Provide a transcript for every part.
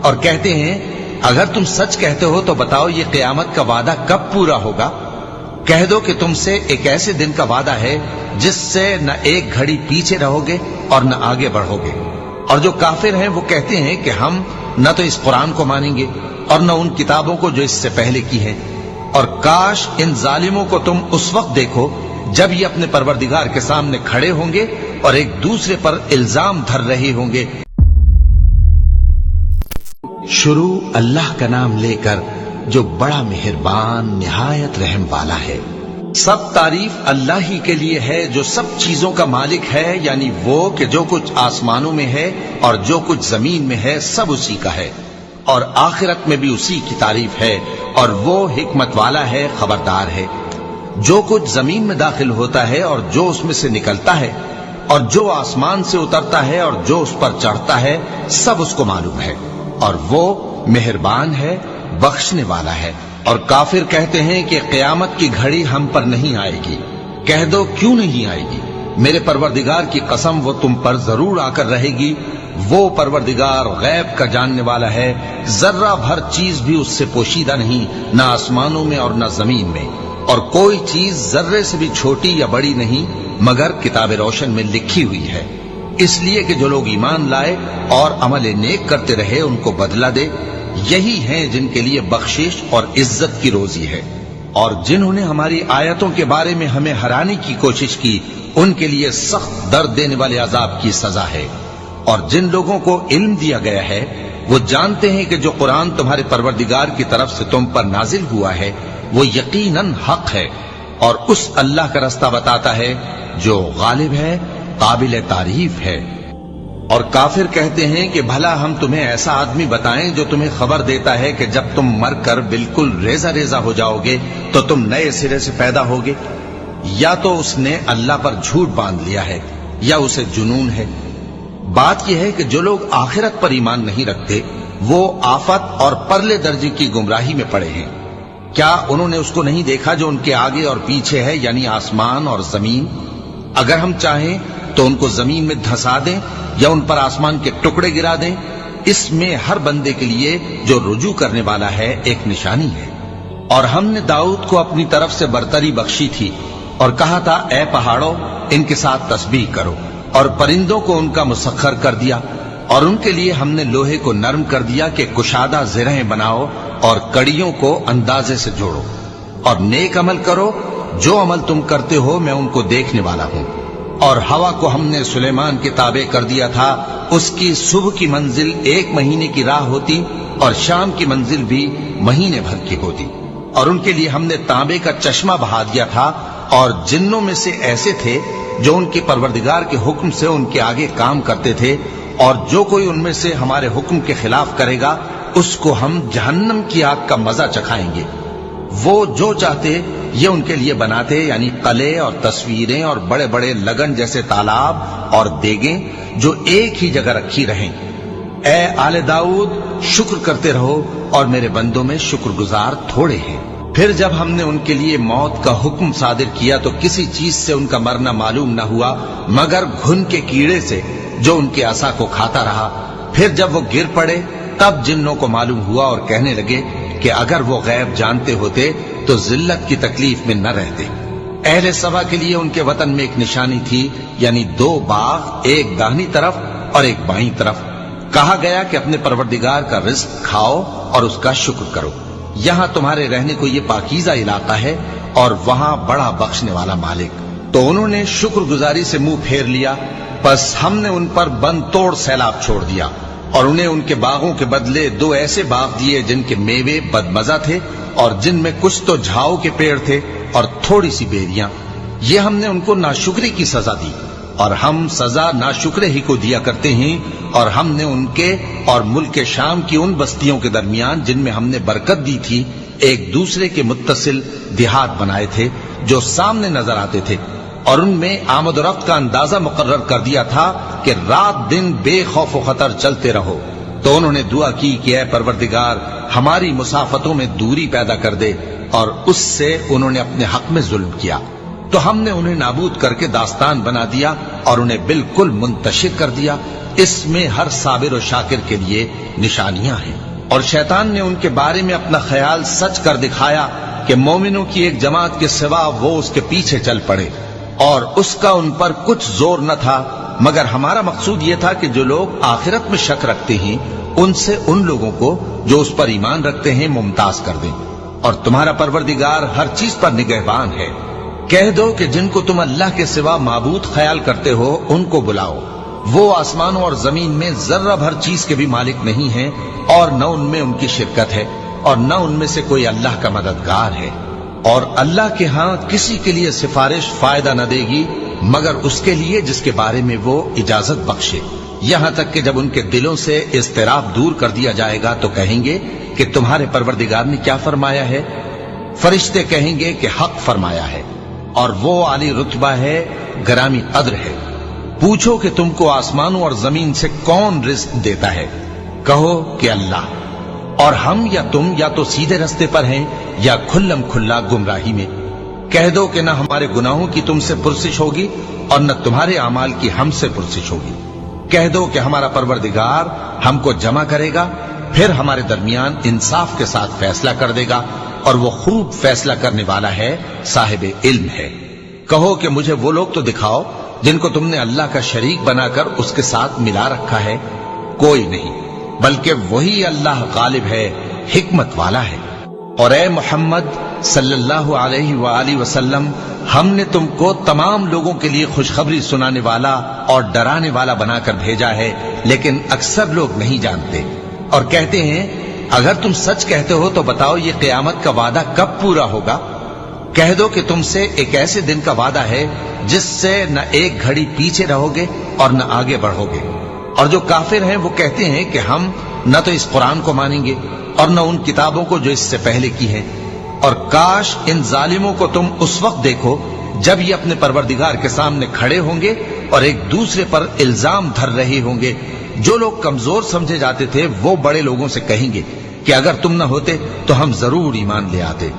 اور کہتے ہیں اگر تم سچ کہتے ہو تو بتاؤ یہ قیامت کا وعدہ کب پورا ہوگا؟ کہہ دو کہ تم سے ایک ایسے دن کا وعدہ ہے جس سے نہ ایک گھڑی پیچھے رہو گے اور نہ آگے بڑھو گے۔ اور جو کافر ہیں وہ کہتے ہیں کہ ہم نہ تو اس قرآن کو مانیں گے اور نہ ان کتابوں کو جو اس سے پہلے کی ہیں، اور کاش ان ظالموں کو تم اس وقت دیکھو جب یہ اپنے پروردگار کے سامنے کھڑے ہوں گے اور ایک دوسرے پر الزام دھر رہے ہوں گے۔ شروع اللہ کا نام لے کر جو بڑا مہربان نہایت رحم والا ہے۔ سب تعریف اللہ ہی کے لیے ہے جو سب چیزوں کا مالک ہے، یعنی وہ کہ جو کچھ آسمانوں میں ہے اور جو کچھ زمین میں ہے سب اسی کا ہے، اور آخرت میں بھی اسی کی تعریف ہے، اور وہ حکمت والا ہے، خبردار ہے۔ جو کچھ زمین میں داخل ہوتا ہے اور جو اس میں سے نکلتا ہے اور جو آسمان سے اترتا ہے اور جو اس پر چڑھتا ہے سب اس کو معلوم ہے، اور وہ مہربان ہے، بخشنے والا ہے۔ اور کافر کہتے ہیں کہ قیامت کی گھڑی ہم پر نہیں آئے گی۔ کہہ دو کیوں نہیں آئے گی؟ میرے پروردگار کی قسم وہ تم پر ضرور آ کر رہے گی۔ وہ پروردگار غیب کا جاننے والا ہے، ذرہ بھر چیز بھی اس سے پوشیدہ نہیں، نہ آسمانوں میں اور نہ زمین میں، اور کوئی چیز ذرے سے بھی چھوٹی یا بڑی نہیں مگر کتاب روشن میں لکھی ہوئی ہے، اس لیے کہ جو لوگ ایمان لائے اور عمل نیک کرتے رہے ان کو بدلہ دے۔ یہی ہیں جن کے لیے بخشش اور عزت کی روزی ہے، اور جنہوں نے ہماری آیتوں کے بارے میں ہمیں ہرانے کی کوشش کی ان کے لیے سخت درد دینے والے عذاب کی سزا ہے۔ اور جن لوگوں کو علم دیا گیا ہے وہ جانتے ہیں کہ جو قرآن تمہارے پروردگار کی طرف سے تم پر نازل ہوا ہے وہ یقیناً حق ہے، اور اس اللہ کا رستہ بتاتا ہے جو غالب ہے، قابل تعریف ہے۔ اور کافر کہتے ہیں کہ بھلا ہم تمہیں ایسا آدمی بتائیں جو تمہیں خبر دیتا ہے کہ جب تم مر کر بالکل ریزہ ریزہ ہو جاؤ گے تو تم نئے سرے سے پیدا ہوگے؟ یا تو اس نے اللہ پر جھوٹ باندھ لیا ہے یا اسے جنون ہے۔ بات یہ ہے کہ جو لوگ آخرت پر ایمان نہیں رکھتے وہ آفت اور پرلے درجے کی گمراہی میں پڑے ہیں۔ کیا انہوں نے اس کو نہیں دیکھا جو ان کے آگے اور پیچھے ہے، یعنی آسمان اور زمین؟ اگر ہم چاہیں تو ان کو زمین میں دھسا دیں یا ان پر آسمان کے ٹکڑے گرا دیں، اس میں ہر بندے کے لیے جو رجوع کرنے والا ہے ایک نشانی ہے۔ اور ہم نے داؤد کو اپنی طرف سے برتری بخشی تھی اور کہا تھا اے پہاڑوں ان کے ساتھ تسبیح کرو، اور پرندوں کو ان کا مسخر کر دیا، اور ان کے لیے ہم نے لوہے کو نرم کر دیا کہ کشادہ زرہیں بناؤ اور کڑیوں کو اندازے سے جوڑو، اور نیک عمل کرو، جو عمل تم کرتے ہو میں ان کو دیکھنے والا ہوں۔ اور ہوا کو ہم نے سلیمان کے تابع کر دیا تھا، اس کی صبح کی منزل 1 مہینے کی راہ ہوتی اور شام کی منزل بھی مہینے بھر کی ہوتی۔ اور ان کے لیے ہم نے تانبے کا چشمہ بہا دیا تھا، اور جنوں میں سے ایسے تھے جو ان کے پروردگار کے حکم سے ان کے آگے کام کرتے تھے، اور جو کوئی ان میں سے ہمارے حکم کے خلاف کرے گا اس کو ہم جہنم کی آگ کا مزہ چکھائیں گے۔ وہ جو چاہتے یہ ان کے لیے بناتے، یعنی قلعے اور تصویریں اور بڑے بڑے لگن جیسے تالاب اور دیگیں جو ایک ہی جگہ رکھی رہیں۔ اے آل داؤد شکر کرتے رہو، اور میرے بندوں میں شکر گزار تھوڑے ہیں۔ پھر جب ہم نے ان کے لیے موت کا حکم صادر کیا تو کسی چیز سے ان کا مرنا معلوم نہ ہوا مگر گھن کے کیڑے سے جو ان کے عصا کو کھاتا رہا۔ پھر جب وہ گر پڑے تب جنوں کو معلوم ہوا اور کہنے لگے کہ اگر وہ غیب جانتے ہوتے تو ذلت کی تکلیف میں نہ رہتے۔ اہل سبا کے لیے ان کے وطن میں ایک نشانی تھی، یعنی 2 باغ، ایک داہنی طرف اور ایک بائیں طرف۔ کہا گیا کہ اپنے پروردگار کا رزق کھاؤ اور اس کا شکر کرو، یہاں تمہارے رہنے کو یہ پاکیزہ علاقہ ہے اور وہاں بڑا بخشنے والا مالک۔ تو انہوں نے شکر گزاری سے منہ پھیر لیا، پس ہم نے ان پر بند توڑ سیلاب چھوڑ دیا، اور انہیں ان کے باغوں کے بدلے 2 ایسے باغ دیے جن کے میوے بدمزہ تھے اور جن میں کچھ تو جھاؤ کے پیڑ تھے اور تھوڑی سی بیریاں۔ یہ ہم نے ان کو ناشکری کی سزا دی، اور ہم سزا ناشکرے ہی کو دیا کرتے ہیں۔ اور ہم نے ان کے اور ملک شام کی ان بستیوں کے درمیان جن میں ہم نے برکت دی تھی ایک دوسرے کے متصل دیہات بنائے تھے جو سامنے نظر آتے تھے، اور ان میں آمد و رفت کا اندازہ مقرر کر دیا تھا کہ رات دن بے خوف و خطر چلتے رہو۔ تو انہوں نے دعا کی کہ اے پروردگار ہماری مسافتوں میں دوری پیدا کر دے، اور اس سے انہوں نے اپنے حق میں ظلم کیا، تو ہم نے انہیں نابود کر کے داستان بنا دیا اور انہیں بالکل منتشر کر دیا۔ اس میں ہر صابر و شاکر کے لیے نشانیاں ہیں۔ اور شیطان نے ان کے بارے میں اپنا خیال سچ کر دکھایا کہ مومنوں کی ایک جماعت کے سوا وہ اس کے پیچھے چل پڑے، اور اس کا ان پر کچھ زور نہ تھا، مگر ہمارا مقصود یہ تھا کہ جو لوگ آخرت میں شک رکھتے ہیں ان سے ان لوگوں کو جو اس پر ایمان رکھتے ہیں ممتاز کر دیں، اور تمہارا پروردگار ہر چیز پر نگہبان ہے۔ کہہ دو کہ جن کو تم اللہ کے سوا معبود خیال کرتے ہو ان کو بلاؤ، وہ آسمانوں اور زمین میں ذرہ بھر چیز کے بھی مالک نہیں ہیں، اور نہ ان میں ان کی شرکت ہے، اور نہ ان میں سے کوئی اللہ کا مددگار ہے، اور اللہ کے ہاں کسی کے لیے سفارش فائدہ نہ دے گی مگر اس کے لیے جس کے بارے میں وہ اجازت بخشے، یہاں تک کہ جب ان کے دلوں سے اضطراب دور کر دیا جائے گا تو کہیں گے کہ تمہارے پروردگار نے کیا فرمایا ہے؟ فرشتے کہیں گے کہ حق فرمایا ہے، اور وہ عالی رتبہ ہے، گرامی قدر ہے۔ پوچھو کہ تم کو آسمانوں اور زمین سے کون رزق دیتا ہے؟ کہو کہ اللہ، اور ہم یا تم یا تو سیدھے رستے پر ہیں یا کھلم کھلا گمراہی میں۔ کہہ دو کہ نہ ہمارے گناہوں کی تم سے پرسش ہوگی اور نہ تمہارے اعمال کی ہم سے پرسش ہوگی۔ کہہ دو کہ ہمارا پروردگار ہم کو جمع کرے گا، پھر ہمارے درمیان انصاف کے ساتھ فیصلہ کر دے گا، اور وہ خوب فیصلہ کرنے والا ہے، صاحب علم ہے۔ کہو کہ مجھے وہ لوگ تو دکھاؤ جن کو تم نے اللہ کا شریک بنا کر اس کے ساتھ ملا رکھا ہے۔ کوئی نہیں، بلکہ وہی اللہ غالب ہے، حکمت والا ہے۔ اور اے محمد صلی اللہ علیہ وآلہ وسلم، ہم نے تم کو تمام لوگوں کے لیے خوشخبری سنانے والا اور ڈرانے والا بنا کر بھیجا ہے، لیکن اکثر لوگ نہیں جانتے، اور کہتے ہیں اگر تم سچ کہتے ہو تو بتاؤ یہ قیامت کا وعدہ کب پورا ہوگا؟ کہہ دو کہ تم سے ایک ایسے دن کا وعدہ ہے جس سے نہ ایک گھڑی پیچھے رہو گے اور نہ آگے بڑھو گے۔ اور جو کافر ہیں وہ کہتے ہیں کہ ہم نہ تو اس قرآن کو مانیں گے اور نہ ان کتابوں کو جو اس سے پہلے کی ہیں، اور کاش ان ظالموں کو تم اس وقت دیکھو جب یہ اپنے پروردگار کے سامنے کھڑے ہوں گے اور ایک دوسرے پر الزام دھر رہے ہوں گے۔ جو لوگ کمزور سمجھے جاتے تھے وہ بڑے لوگوں سے کہیں گے کہ اگر تم نہ ہوتے تو ہم ضرور ایمان لے آتے۔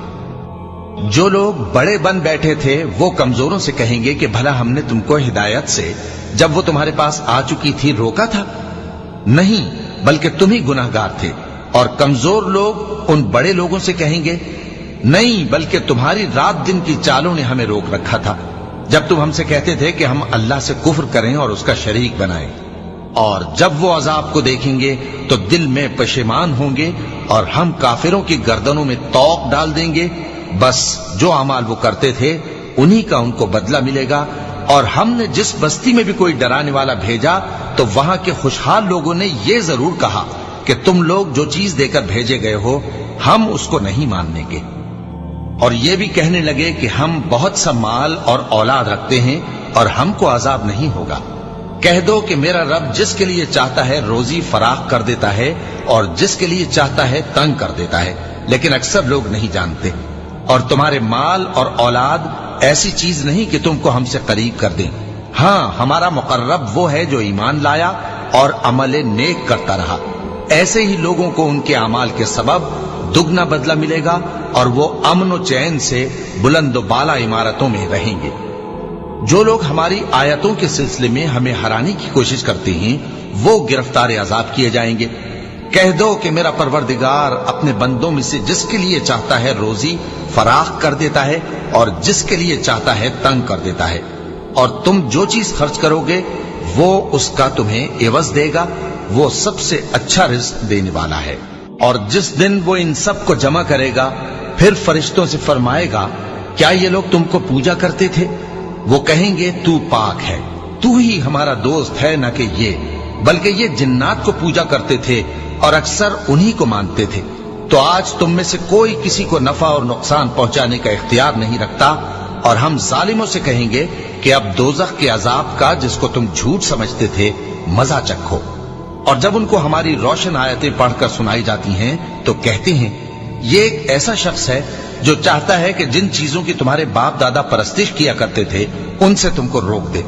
جو لوگ بڑے بن بیٹھے تھے وہ کمزوروں سے کہیں گے کہ بھلا ہم نے تم کو ہدایت سے جب وہ تمہارے پاس آ چکی تھی روکا تھا؟ نہیں، بلکہ تم ہی گناہگار تھے۔ اور کمزور لوگ ان بڑے لوگوں سے کہیں گے نہیں، بلکہ تمہاری رات دن کی چالوں نے ہمیں روک رکھا تھا جب تم ہم سے کہتے تھے کہ ہم اللہ سے کفر کریں اور اس کا شریک بنائیں۔ اور جب وہ عذاب کو دیکھیں گے تو دل میں پشیمان ہوں گے، اور ہم کافروں کی گردنوں میں طوق ڈال دیں گے۔ بس جو اعمال وہ کرتے تھے انہی کا ان کو بدلہ ملے گا۔ اور ہم نے جس بستی میں بھی کوئی ڈرانے والا بھیجا تو وہاں کے خوشحال لوگوں نے یہ ضرور کہا کہ تم لوگ جو چیز دے کر بھیجے گئے ہو ہم اس کو نہیں ماننے کے، اور یہ بھی کہنے لگے کہ ہم بہت سا مال اور اولاد رکھتے ہیں اور ہم کو عذاب نہیں ہوگا۔ کہہ دو کہ میرا رب جس کے لیے چاہتا ہے روزی فراخ کر دیتا ہے اور جس کے لیے چاہتا ہے تنگ کر دیتا ہے، لیکن اکثر لوگ نہیں جانتے۔ اور تمہارے مال اور اولاد ایسی چیز نہیں کہ تم کو ہم سے قریب کر دیں، ہاں ہمارا مقرب وہ ہے جو ایمان لایا اور عمل نیک کرتا رہا۔ ایسے ہی لوگوں کو ان کے اعمال کے سبب دگنا بدلہ ملے گا، اور وہ امن و چین سے بلند و بالا عمارتوں میں رہیں گے۔ جو لوگ ہماری آیتوں کے سلسلے میں ہمیں ہرانے کی کوشش کرتے ہیں وہ گرفتار عذاب کیے جائیں گے۔ کہہ دو کہ میرا پروردگار اپنے بندوں میں سے جس کے لیے چاہتا ہے روزی فراخ کر دیتا ہے اور جس کے لیے چاہتا ہے تنگ کر دیتا ہے، اور تم جو چیز خرچ کرو گے وہ اس کا تمہیں عوض دے گا، وہ سب سے اچھا رزق دینے والا ہے۔ اور جس دن وہ ان سب کو جمع کرے گا پھر فرشتوں سے فرمائے گا کیا یہ لوگ تم کو پوجا کرتے تھے؟ وہ کہیں گے تو پاک ہے، تو ہی ہمارا دوست ہے، نہ کہ یہ، بلکہ یہ جنات کو پوجا کرتے تھے اور اکثر انہی کو مانتے تھے۔ تو آج تم میں سے کوئی کسی کو نفع اور نقصان پہنچانے کا اختیار نہیں رکھتا، اور ہم ظالموں سے کہیں گے کہ اب دوزخ کے عذاب کا جس کو تم جھوٹ سمجھتے تھے مزہ چکھو۔ اور جب ان کو ہماری روشن آیتیں پڑھ کر سنائی جاتی ہیں تو کہتے ہیں یہ ایک ایسا شخص ہے جو چاہتا ہے کہ جن چیزوں کی تمہارے باپ دادا پرستش کیا کرتے تھے ان سے تم کو روک دے،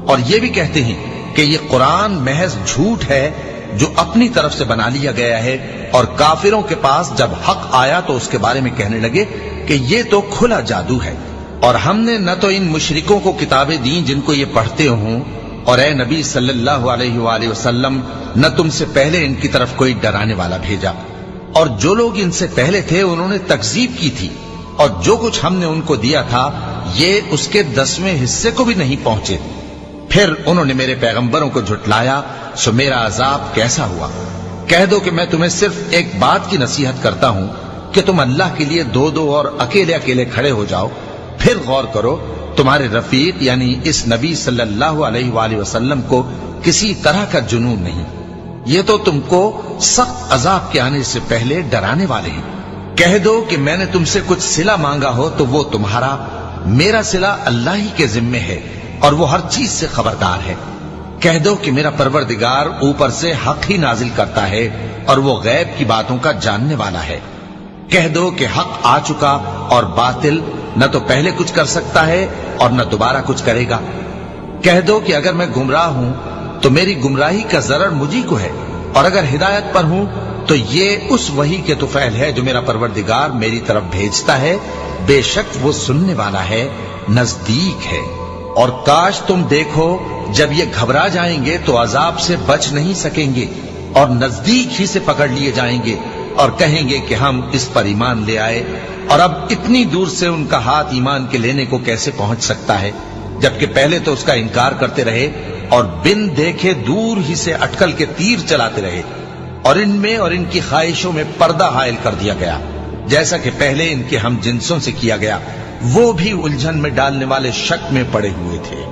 اور یہ بھی کہتے ہیں کہ یہ قرآن محض جھوٹ ہے جو اپنی طرف سے بنا لیا گیا ہے۔ اور کافروں کے پاس جب حق آیا تو اس کے بارے میں کہنے لگے کہ یہ تو کھلا جادو ہے، اور ہم نے نہ تو ان مشرکوں کو کتابیں دیں جن کو یہ پڑھتے ہوں اور اے نبی صلی اللہ علیہ وآلہ وسلم نہ تم سے پہلے ان کی طرف کوئی ڈرانے والا بھیجا، اور جو لوگ ان سے پہلے تھے انہوں نے تکذیب کی تھی، اور جو کچھ ہم نے ان کو دیا تھا یہ اس کے 10ویں حصے کو بھی نہیں پہنچے۔ پھر انہوں نے میرے پیغمبروں کو جھٹلایا، سو میرا عذاب کیسا ہوا۔ کہہ دو کہ میں تمہیں صرف ایک بات کی نصیحت کرتا ہوں کہ تم اللہ کے لیے دو دو اور اکیلے اکیلے کھڑے ہو جاؤ، پھر غور کرو تمہارے رفیق یعنی اس نبی صلی اللہ علیہ وآلہ وسلم کو کسی طرح کا جنون نہیں، یہ تو تم کو سخت عذاب کے آنے سے پہلے ڈرانے والے ہیں۔ کہہ دو کہ میں نے تم سے کچھ صلہ مانگا ہو تو وہ تمہارا، میرا صلہ اللہ ہی کے ذمے ہے اور وہ ہر چیز سے خبردار ہے۔ کہہ دو کہ میرا پروردگار اوپر سے حق ہی نازل کرتا ہے اور وہ غیب کی باتوں کا جاننے والا ہے۔ کہہ دو کہ حق آ چکا اور باطل نہ تو پہلے کچھ کر سکتا ہے اور نہ دوبارہ کچھ کرے گا۔ کہہ دو کہ اگر میں گمراہ ہوں تو میری گمراہی کا ضرر مجھی کو ہے، اور اگر ہدایت پر ہوں تو یہ اس وحی کے طفیل ہے جو میرا پروردگار میری طرف بھیجتا ہے، بے شک وہ سننے والا ہے، نزدیک ہے۔ اور کاش تم دیکھو جب یہ گھبرا جائیں گے تو عذاب سے بچ نہیں سکیں گے اور نزدیک ہی سے پکڑ لیے جائیں گے اور کہیں گے کہ ہم اس پر ایمان لے آئے، اور اب اتنی دور سے ان کا ہاتھ ایمان کے لینے کو کیسے پہنچ سکتا ہے، جبکہ پہلے تو اس کا انکار کرتے رہے اور بن دیکھے دور ہی سے اٹکل کے تیر چلاتے رہے، اور ان میں اور ان کی خواہشوں میں پردہ حائل کر دیا گیا، جیسا کہ پہلے ان کے ہم جنسوں سے کیا گیا، وہ بھی الجھن میں ڈالنے والے شک میں پڑے ہوئے تھے۔